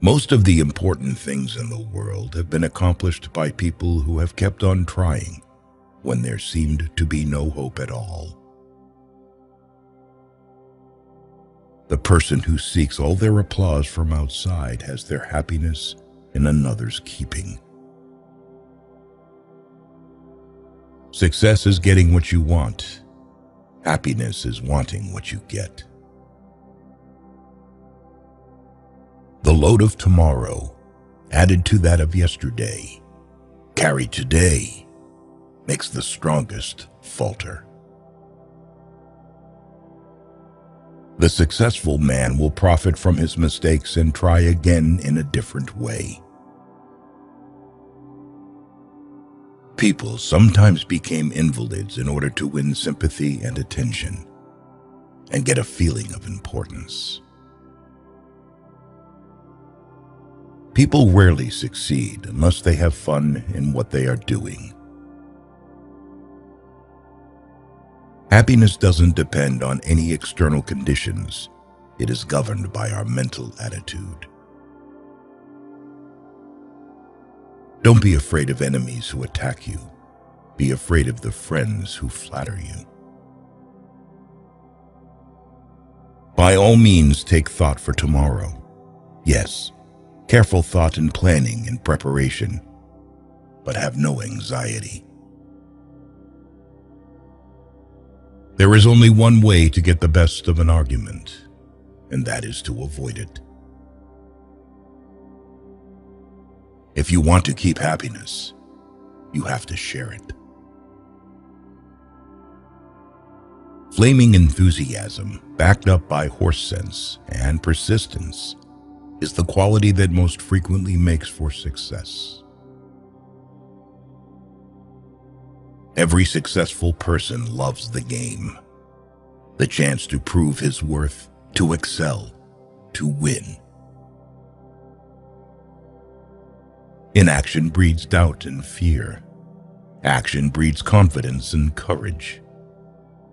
Most of the important things in the world have been accomplished by people who have kept on trying when there seemed to be no hope at all. The person who seeks all their applause from outside has their happiness in another's keeping. Success is getting what you want. Happiness is wanting what you get. The load of tomorrow, added to that of yesterday, carried today, makes the strongest falter. The successful man will profit from his mistakes and try again in a different way. People sometimes became invalids in order to win sympathy and attention and get a feeling of importance. People rarely succeed unless they have fun in what they are doing. Happiness doesn't depend on any external conditions. It is governed by our mental attitude. Don't be afraid of enemies who attack you. Be afraid of the friends who flatter you. By all means, take thought for tomorrow. Yes, careful thought and planning and preparation, but have no anxiety. There is only one way to get the best of an argument, and that is to avoid it. If you want to keep happiness, you have to share it. Flaming enthusiasm, backed up by horse sense and persistence, is the quality that most frequently makes for success. Every successful person loves the game, the chance to prove his worth, to excel, to win. Inaction breeds doubt and fear. Action breeds confidence and courage.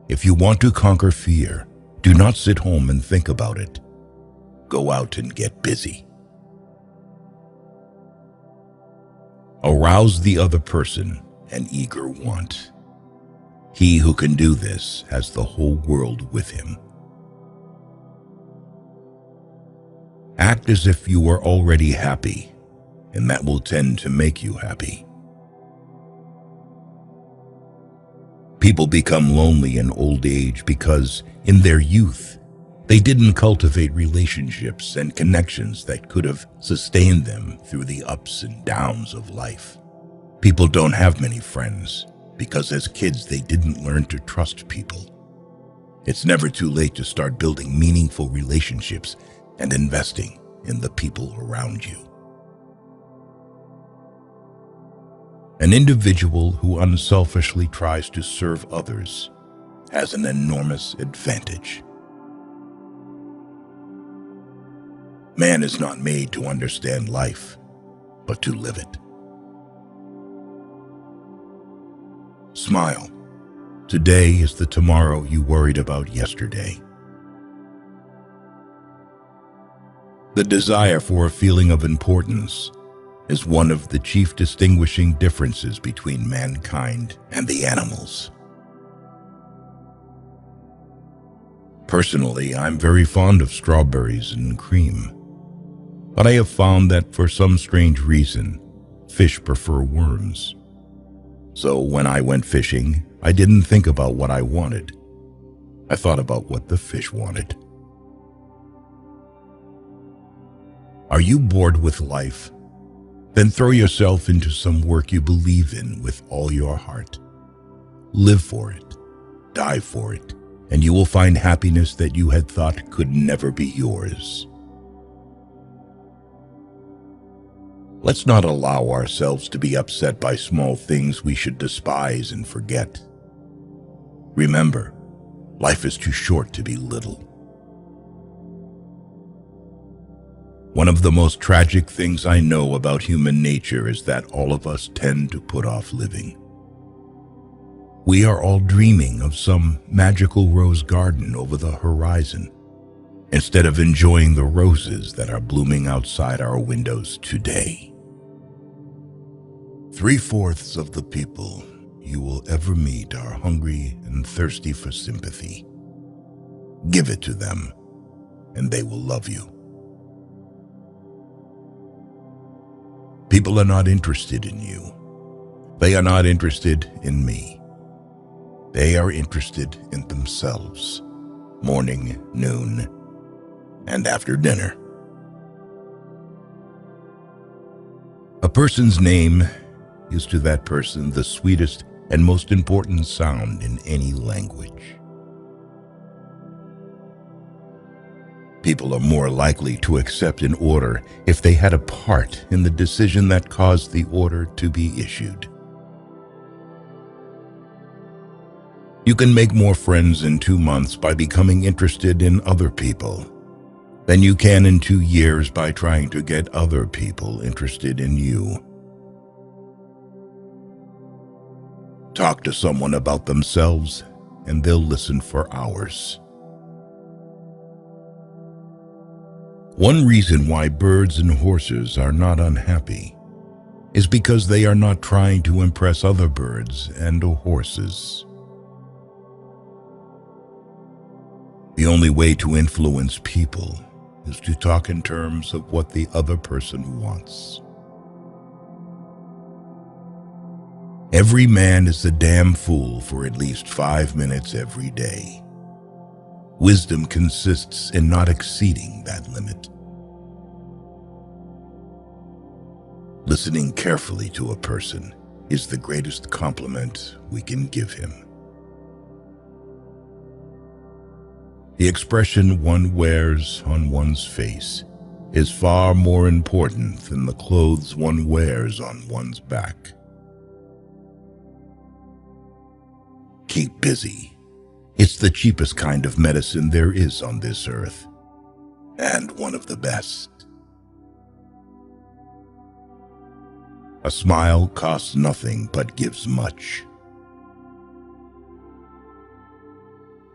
If you want to conquer fear, do not sit home and think about it. Go out and get busy. Arouse the other person an eager want. He who can do this has the whole world with him. Act as if you are already happy, and that will tend to make you happy. People become lonely in old age because, in their youth, they didn't cultivate relationships and connections that could have sustained them through the ups and downs of life. People don't have many friends because as kids they didn't learn to trust people. It's never too late to start building meaningful relationships and investing in the people around you. An individual who unselfishly tries to serve others has an enormous advantage. Man is not made to understand life, but to live it. Smile. Today is the tomorrow you worried about yesterday. The desire for a feeling of importance is one of the chief distinguishing differences between mankind and the animals. Personally, I'm very fond of strawberries and cream, but I have found that for some strange reason, fish prefer worms. So when I went fishing, I didn't think about what I wanted. I thought about what the fish wanted. Are you bored with life? Then throw yourself into some work you believe in with all your heart. Live for it, die for it, and you will find happiness that you had thought could never be yours. Let's not allow ourselves to be upset by small things we should despise and forget. Remember, life is too short to be little. One of the most tragic things I know about human nature is that all of us tend to put off living. We are all dreaming of some magical rose garden over the horizon, instead of enjoying the roses that are blooming outside our windows today. 3/4 of the people you will ever meet are hungry and thirsty for sympathy. Give it to them, and they will love you. People are not interested in you. They are not interested in me. They are interested in themselves, morning, noon, and after dinner. A person's name is to that person the sweetest and most important sound in any language. People are more likely to accept an order if they had a part in the decision that caused the order to be issued. You can make more friends in 2 months by becoming interested in other people than you can in 2 years by trying to get other people interested in you. Talk to someone about themselves, and they'll listen for hours. One reason why birds and horses are not unhappy is because they are not trying to impress other birds and horses. The only way to influence people is to talk in terms of what the other person wants. Every man is a damn fool for at least 5 minutes every day. Wisdom consists in not exceeding that limit. Listening carefully to a person is the greatest compliment we can give him. The expression one wears on one's face is far more important than the clothes one wears on one's back. Keep busy. It's the cheapest kind of medicine there is on this earth, and one of the best. A smile costs nothing but gives much.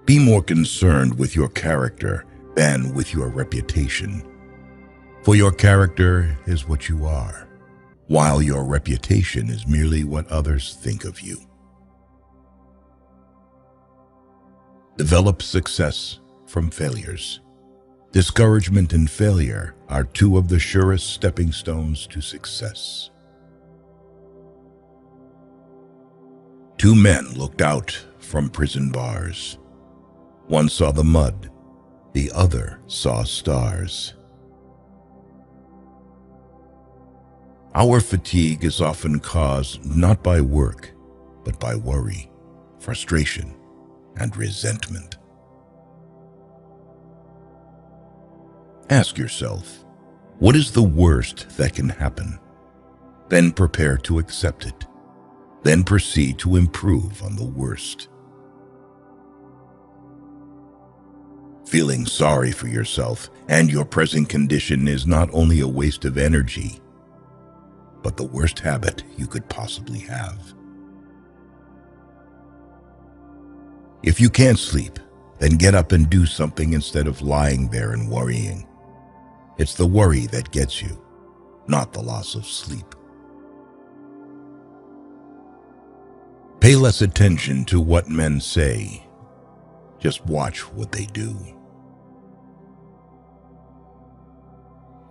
Be more concerned with your character than with your reputation, for your character is what you are, while your reputation is merely what others think of you. Develop success from failures. Discouragement and failure are 2 of the surest stepping stones to success. 2 men looked out from prison bars. One saw the mud, the other saw stars. Our fatigue is often caused not by work, but by worry, frustration, and resentment. Ask yourself, what is the worst that can happen? Then prepare to accept it. Then proceed to improve on the worst. Feeling sorry for yourself and your present condition is not only a waste of energy, but the worst habit you could possibly have. If you can't sleep, then get up and do something instead of lying there and worrying. It's the worry that gets you, not the loss of sleep. Pay less attention to what men say. Just watch what they do.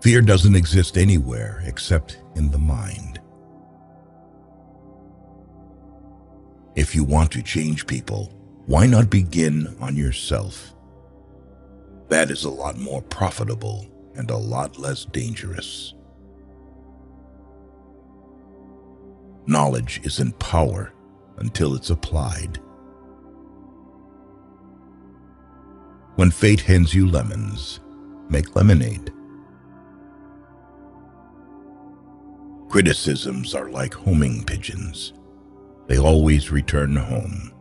Fear doesn't exist anywhere except in the mind. If you want to change people, why not begin on yourself? That is a lot more profitable and a lot less dangerous. Knowledge isn't power until it's applied. When fate hands you lemons, make lemonade. Criticisms are like homing pigeons. They always return home.